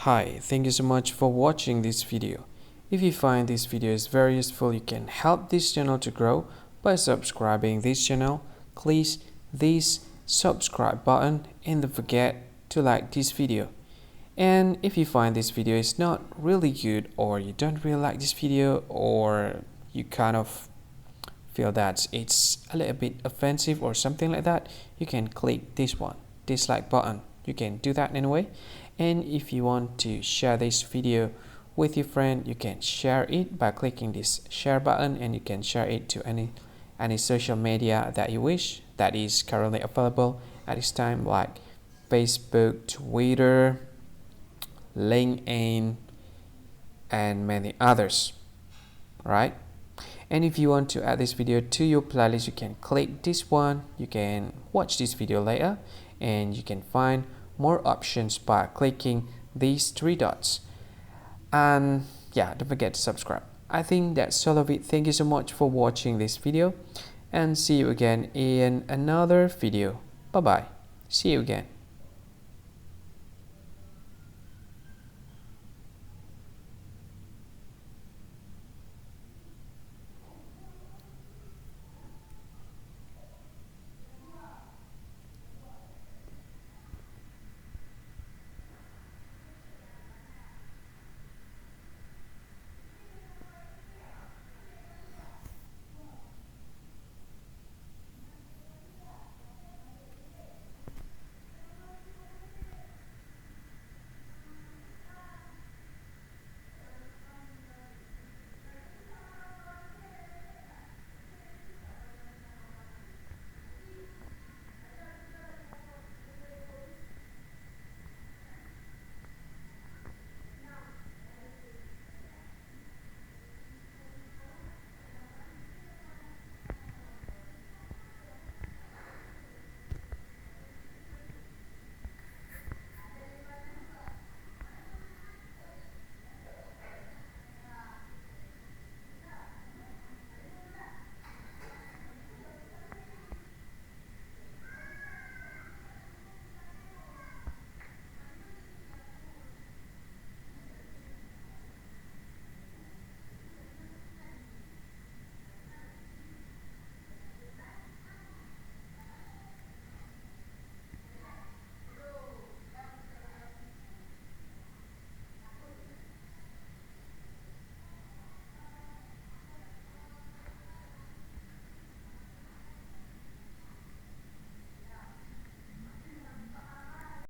Hi, thank you so much for watching this video. If you find this video is very useful, you can help this channel to grow by subscribing this channel. Please this subscribe button and don't forget to like this video. And if you find this video is not really good, or you don't really like this video, or you kind of feel that it's a little bit offensive or something like that, you can click this one, dislike button. You can do that anyway. And if you want to share this video with your friend, you can share it by clicking this share button, and you can share it to any social media that you wish that is currently available at this time, like Facebook, Twitter, LinkedIn, and many others, right? And if you want to add this video to your playlist, you can click this one. You can watch this video later, and you can find more options by clicking these three dots. And yeah, don't forget to subscribe. I think that's all of it. Thank you so much for watching this video, and see you again in another video. Bye bye. See you again.